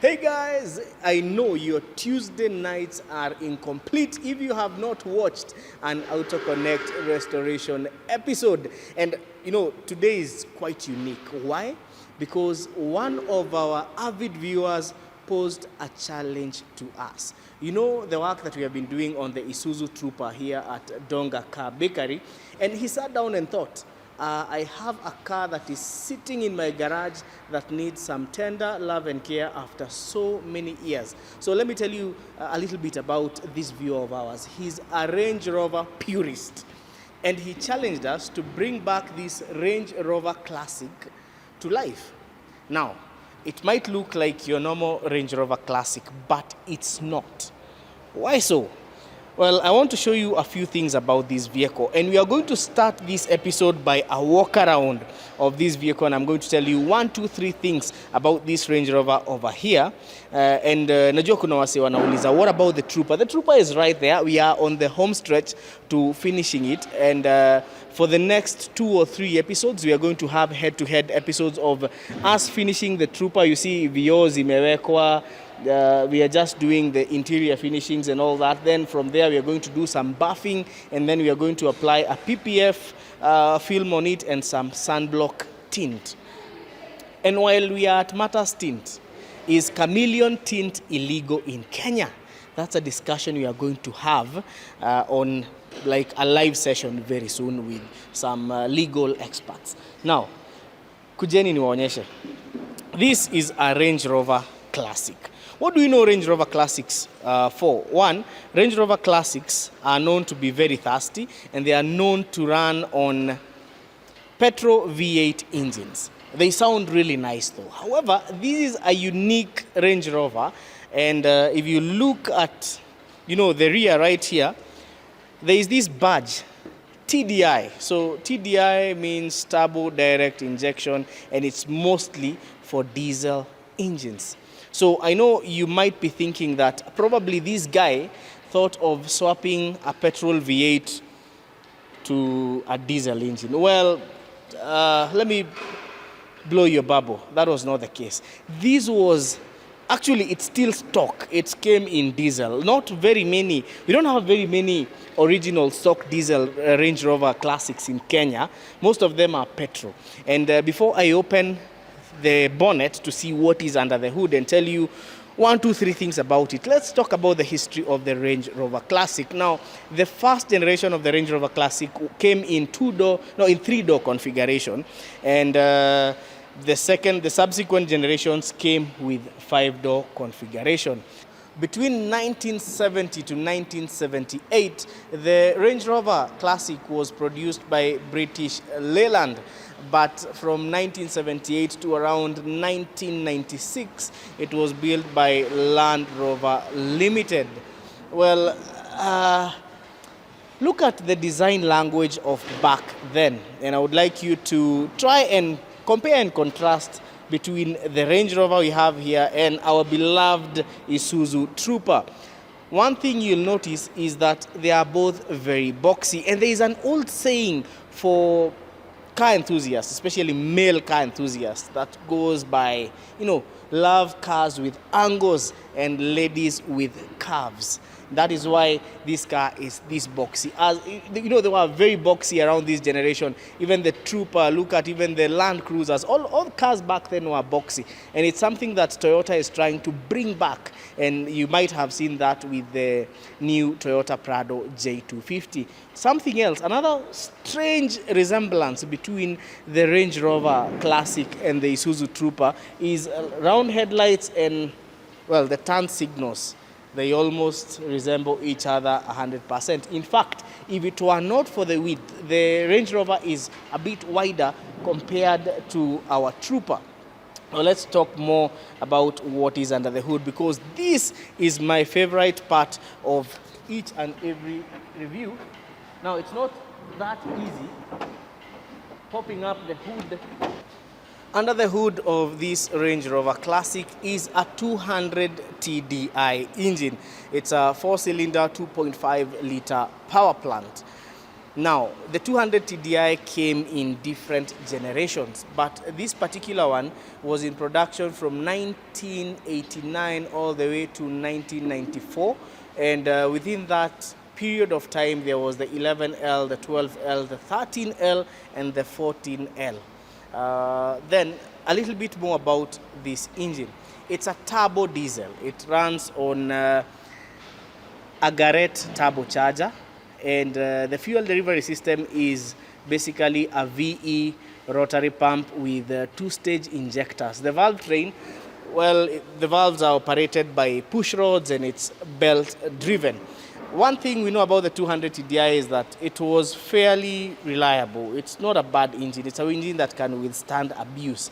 Hey guys, I know your Tuesday nights are incomplete if you have not watched an Auto Connect restoration episode. And today is quite unique. Why? Because one of our avid viewers posed a challenge to us. You know the work that we have been doing on the Isuzu Trooper here at Donga Car Bakery, and he sat down and thought, I have a car that is sitting in my garage that needs some tender love and care after so many years. So let me tell you a little bit about this viewer of ours. He's a Range Rover purist, and he challenged us to bring back this Range Rover Classic to life. Now, it might look like your normal Range Rover Classic, but it's not. Why so? Well, I want to show you a few things about this vehicle, and we are going to start this episode by a walk around of this vehicle, and I'm going to tell you 1, 2, 3 things about this Range Rover over here. Najua kuna wase wanauliza, what about the Trooper? The Trooper is right there. We are on the home stretch to finishing it, and for the next 2 or 3 episodes, we are going to have head-to-head episodes of us finishing the Trooper. You see, vioo zimewekwa. We are just doing the interior finishings and all that. Then from there we are going to do some buffing, and then we are going to apply a PPF film on it and some sunblock tint. And while we are at matters tint, is chameleon tint illegal in Kenya? That's a discussion we are going to have on like a live session very soon with some legal experts. Now, kujeni niwaonyeshe. This is a Range Rover Classic. What do you know Range Rover Classics for? One, Range Rover Classics are known to be very thirsty, and they are known to run on petrol V8 engines. They sound really nice though. However, this is a unique Range Rover, and if you look at the rear right here, there is this badge, TDI. So TDI means turbo direct injection, and it's mostly for diesel engines. So I know you might be thinking that probably this guy thought of swapping a petrol V8 to a diesel engine. Well, let me blow your bubble. That was not the case. This was, actually it's still stock. It came in diesel. Not very many, we don't have very many original stock diesel Range Rover Classics in Kenya. Most of them are petrol. And before I open the bonnet to see what is under the hood and tell you 1, 2, 3 things about it, let's talk about the history of the Range Rover Classic. Now, the first generation of the Range Rover Classic came in 3-door configuration, and the subsequent generations came with 5-door configuration. Between 1970 to 1978, the Range Rover Classic was produced by British Leyland. But from 1978 to around 1996, it was built by Land Rover Limited. Well, look at the design language of back then. And I would like you to try and compare and contrast between the Range Rover we have here and our beloved Isuzu Trooper. One thing you'll notice is that they are both very boxy. And there is an old saying for car enthusiasts, especially male car enthusiasts, that goes by, love cars with angles and ladies with curves. That is why this car is this boxy. As they were very boxy around this generation. Even the Trooper, look at even the Land Cruisers. All cars back then were boxy. And it's something that Toyota is trying to bring back. And you might have seen that with the new Toyota Prado J250. Something else, another strange resemblance between the Range Rover Classic and the Isuzu Trooper is round headlights and, well, the turn signals. They almost resemble each other 100%. In fact, if it were not for the width, the Range Rover is a bit wider compared to our Trooper. Now let's talk more about what is under the hood, because this is my favorite part of each and every review. Now it's not that easy popping up the hood. Under the hood of this Range Rover Classic is a 200 TDI engine. It's a 4-cylinder, 2.5-liter power plant. Now, the 200 TDI came in different generations, but this particular one was in production from 1989 all the way to 1994. And within that period of time, there was the 11L, the 12L, the 13L, and the 14L. Then a little bit more about this engine. It's a turbo diesel. It runs on a Garrett turbocharger. And the fuel delivery system is basically a VE rotary pump with 2-stage injectors. The valve train, well, the valves are operated by push rods and it's belt driven. One thing we know about the 200 TDI is that it was fairly reliable. It's not a bad engine. It's an engine that can withstand abuse.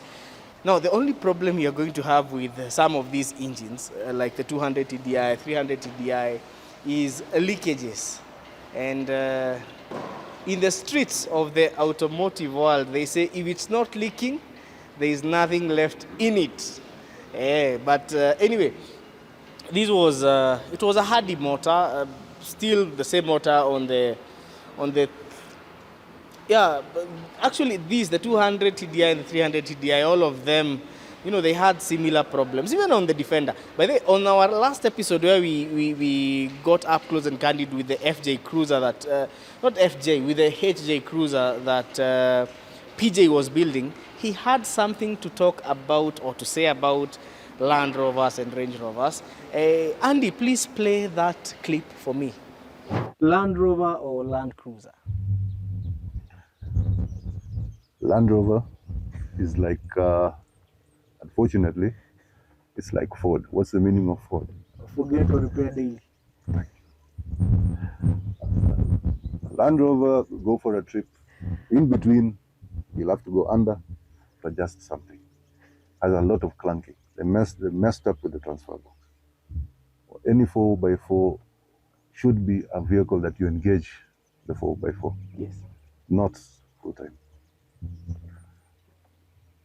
Now, the only problem you're going to have with some of these engines, like the 200 TDI, 300 TDI, is leakages. And in the streets of the automotive world, they say if it's not leaking, there is nothing left in it. But anyway, it was a Hardy motor, still the same motor on the yeah. Actually, the 200 TDI and the 300 TDI, all of them, they had similar problems, even on the Defender. By the way, on our last episode where we got up close and candid with the FJ Cruiser that, not FJ, with the HJ Cruiser that PJ was building, he had something to talk about or to say about Land Rovers and Range Rovers. Andy, please play that clip for me. Land Rover or Land Cruiser? Land Rover is like... unfortunately, it's like Ford. What's the meaning of Ford? Forget or repair daily. Right. Land Rover, go for a trip. In between, you'll have to go under to adjust something. Has a lot of clunking. They messed up with the transfer box. Any 4x4 should be a vehicle that you engage the 4x4. Yes. Not full time.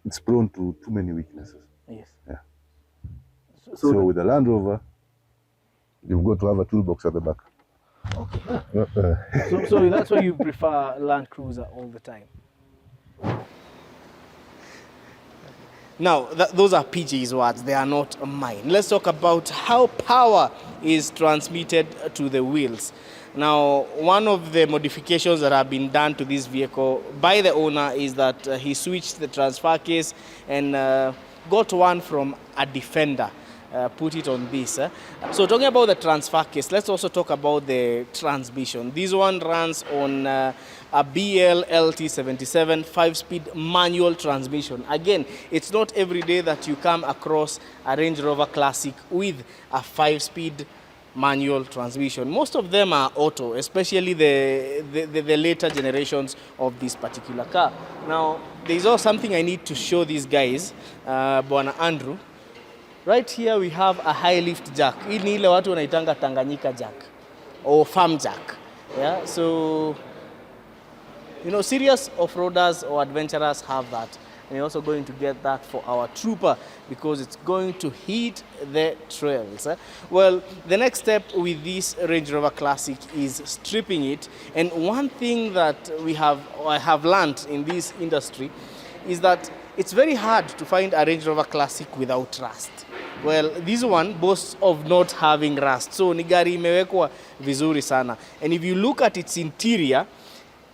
It's prone to too many weaknesses. Yes. Yeah. So with the Land Rover, you've got to have a toolbox at the back. Okay. so that's why you prefer Land Cruiser all the time. Now, those are PG's words. They are not mine. Let's talk about how power is transmitted to the wheels. Now, one of the modifications that have been done to this vehicle by the owner is that he switched the transfer case and got one from a Defender, put it on this. So talking about the transfer case, let's also talk about the transmission. This one runs on a BL LT77 5-speed manual transmission. Again, it's not every day that you come across a Range Rover Classic with a 5-speed manual transmission. Most of them are auto, especially the later generations of this particular car. Now, there's also something I need to show these guys, Bwana Andrew. Right here we have a high lift jack. Hii ni ile watu wanaitanga Tanganyika jack or farm jack. Yeah, so serious off-roaders or adventurers have that. And we're also going to get that for our trooper because it's going to hit the trails. Well, the next step with this Range Rover Classic is stripping it. And one thing that I have learned in this industry is that it's very hard to find a Range Rover Classic without rust. Well, this one boasts of not having rust. So ni gari imewekwa vizuri sana. And if you look at its interior,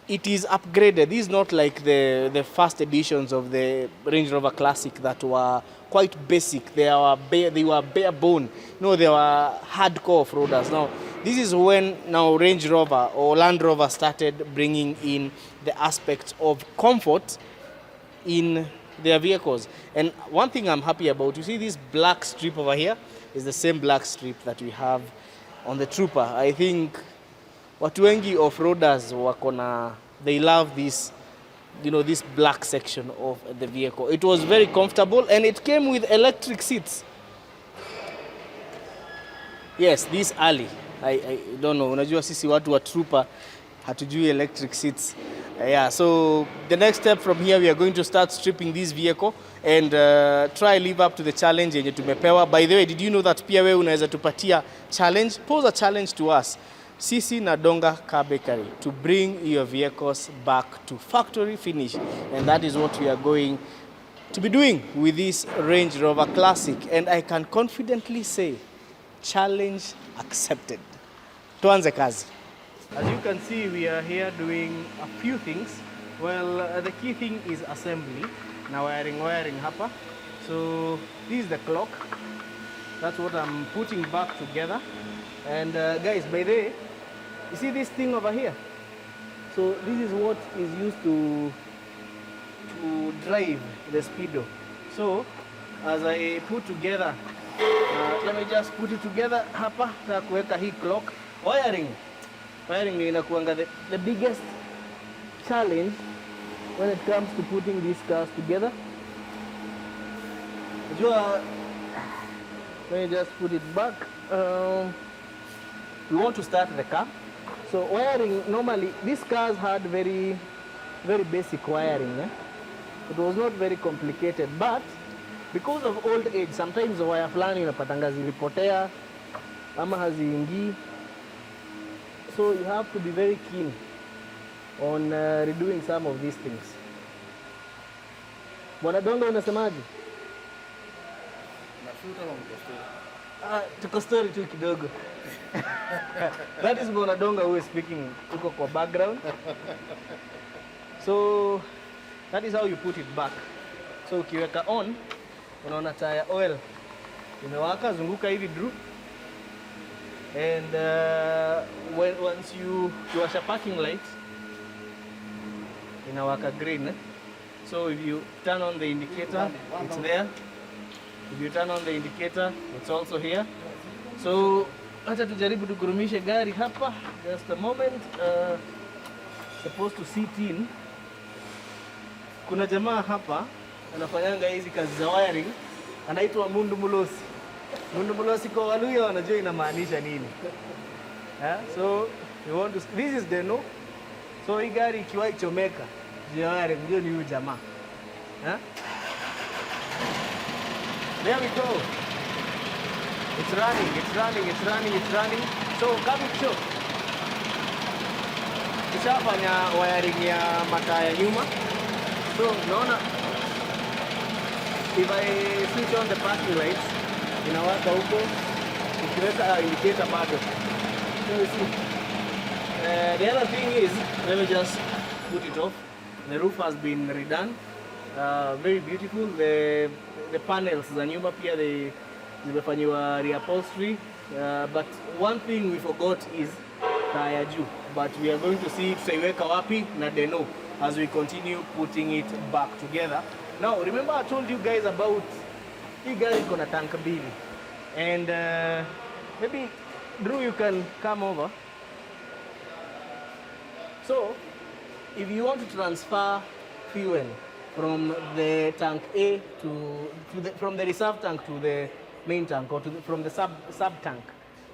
it is upgraded. This is not like the first editions of the Range Rover Classic that were quite basic. They were bare bone. They were hardcore off-roaders. Now, this is when Range Rover or Land Rover started bringing in the aspects of comfort in their vehicles. And one thing I'm happy about, you see this black strip over here is the same black strip that we have on the Trooper. I think watu wengi off-roaders they love this, this black section of the vehicle. It was very comfortable and it came with electric seats. Yes, this early. I don't know. Unajua sisi watu wa Trooper hatujui electric seats. Yeah, so the next step from here, we are going to start stripping this vehicle and try live up to the challenge yenye tumepewa. By the way, did you know that pia wewe unaweza tupatia challenge? Pose a challenge to us. Sisi na Donga Car Bakery to bring your vehicles back to factory finish, and that is what we are going to be doing with this Range Rover Classic, and I can confidently say challenge accepted. Tuanze kazi. As you can see, we are here doing a few things. Well, the key thing is assembly. Now wiring hapa. So this is the clock. That's what I'm putting back together. And guys, by the way, you see this thing over here? So this is what is used to drive the speedo. So as I put together, let me just put it together hapa na kuweka hii clock. Wiring inakuanga the biggest challenge when it comes to putting these cars together. Let me just put it back. We want to start the car. So wiring, normally these cars had very basic wiring. It was not very complicated, but because of old age, sometimes wire fulani unapatanga zilipotea ama haziingii. So you have to be very keen on redoing some of these things. Bwana Donga, unasemaje? Tuko story tu kidogo. That is Bwana Donga who is speaking. Tuko kwa background. So that is how you put it back. So ukiweka on, unaona tire oil imewaka, zunguka hivi drew. And once you washa parking light, inawaka green. So if you turn on the indicator, it's there. If you turn on the indicator, it's also here. So acha tujaribu tugurumishe gari hapa. Just a moment. Supposed to sit in. Kuna jamaa hapa anafanyanga hizi kazi za wiring, anaitwa Mundu Mulosi. Mundu Mulosi kwa Waluya wanajua inamaanisha nini. So you want to, this is Deno. So hii gari ikiwa ichomeka, jia wiring ndio ni huyu jamaa. There we go. It's running. So coming show. Tushafanya wiring ya mataa ya nyuma. So naona if I switch on the parking lights, inawaka huko, ukiweka indicator bado. So you see. The other thing is, let me just put it off. The roof has been redone. Very beautiful. The panels za nyuma pia zimefanyiwa reupholstery. But one thing we forgot is tire juu. But we are going to see tutaiweka wapi na Deno as we continue putting it back together. Now remember I told you guys about hii gari iko na tank mbili. And maybe Drew, you can come over. So if you want to transfer fuel from the tank A from the reserve tank to the main tank, or from the sub tank,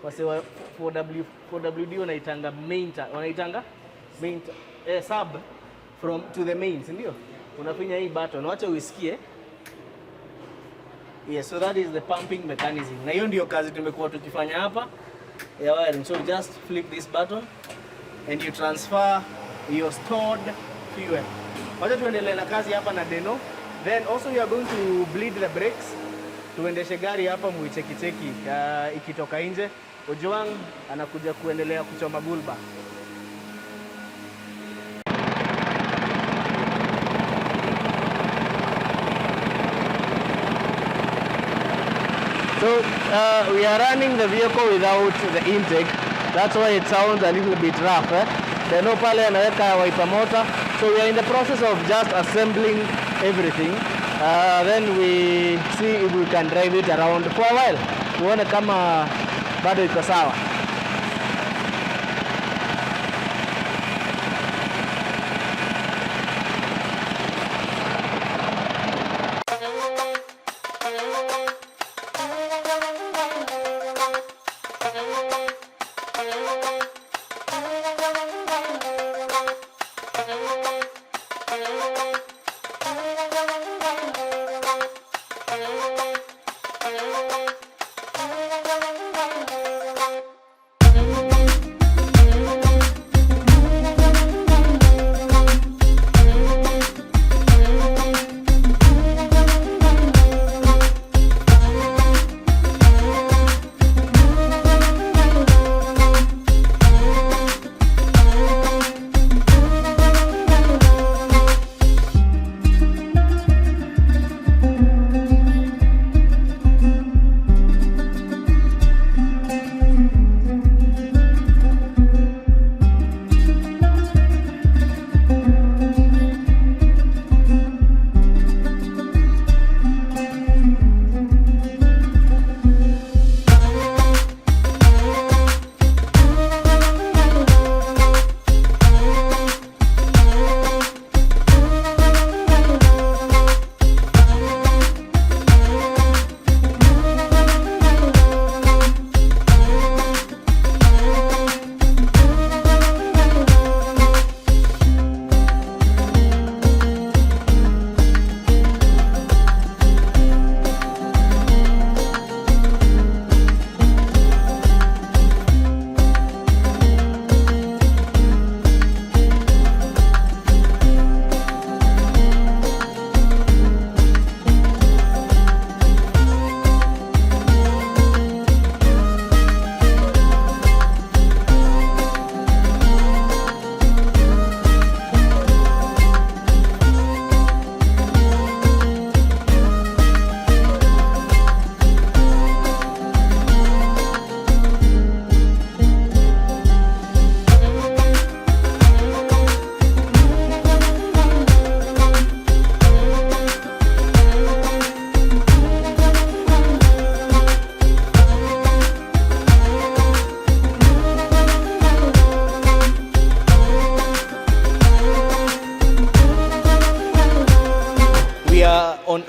wase 4WD wanaitanga main tank, sub from to the main, ndio unafinya hii button, wacha uisikie. Yes, so that is the pumping mechanism. Na hiyo ndio kazi tumekuwa tukifanya hapa ya wiring. So just flip this button and you transfer your stored fuel. Wacha tuendelee na kazi hapa na Deno. Then also you are going to bleed the brakes. Tuendeshe gari hapa muicheki ikitoka nje. Ojwang anakuja kuendelea kuchoma bulba. So we are running the vehicle without the intake. That's why it sounds a little bit rough. Deno pale anaweka wiper motor. So we are in the process of just assembling everything. Then we see if we can drive it around for a while. Tuone kama bado iko sawa.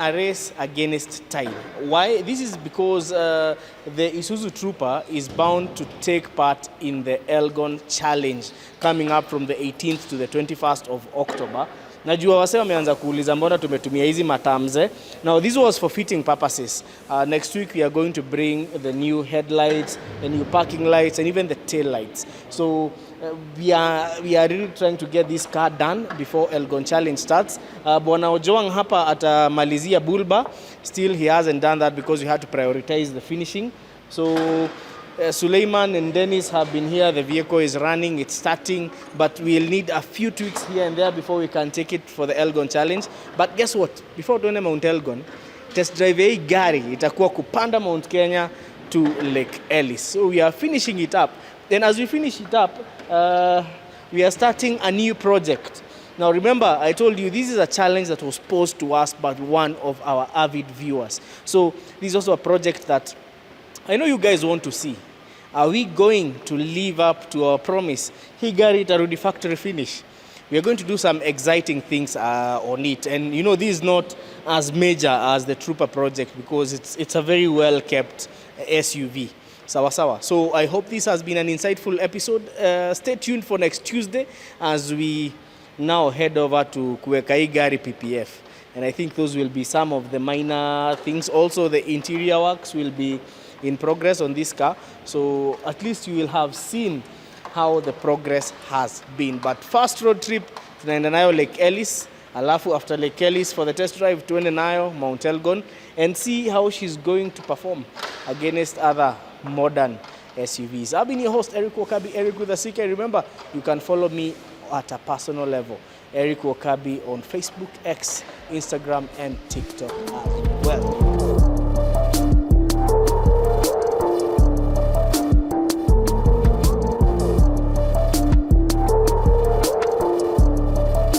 a race against time. Why? This is because the Isuzu Trooper is bound to take part in the Elgon Challenge coming up from the 18th to the 21st of October. Najua wase wameanza kuuliza mbona tumetumia hizi matamze. Now this was for fitting purposes. Next week we are going to bring the new headlights, the new parking lights and even the tail lights. So we are really trying to get this car done before Elgon Challenge starts. Bwana Ojoang hapa atamalizia Bulba. Still he hasn't done that because we had to prioritize the finishing. So Suleiman and Dennis have been here. The vehicle is running, it's starting, but we'll need a few tweaks here and there before we can take it for the Elgon Challenge. But guess what? Before tuende Mount Elgon, test drive hii gari itakuwa kupanda Mount Kenya to Lake Ellis. So we are finishing it up. Then as we finish it up, we are starting a new project. Now remember, I told you this is a challenge that was posed to us by one of our avid viewers. So this is also a project that I know you guys want to see. Are we going to live up to our promise? Hii gari itarudi factory finish. We are going to do some exciting things on it. And you know, this is not as major as the Trooper project because it's a very well kept SUV. Sawa sawa. So I hope this has been an insightful episode. Stay tuned for next Tuesday as we now head over to kuweka hii gari PPF. And I think those will be some of the minor things. Also the interior works will be in progress on this car, so at least you will have seen how the progress has been. But first road trip tunaenda nayo Lake Ellis, alafu after Lake Ellis for the test drive tuende nayo Mount Elgon and see how she's going to perform against other modern SUVs. I've been your host Eric Wakabi, Eric with a CK. Remember, you can follow me at a personal level, Eric Wakabi, on Facebook, X, Instagram and TikTok as well.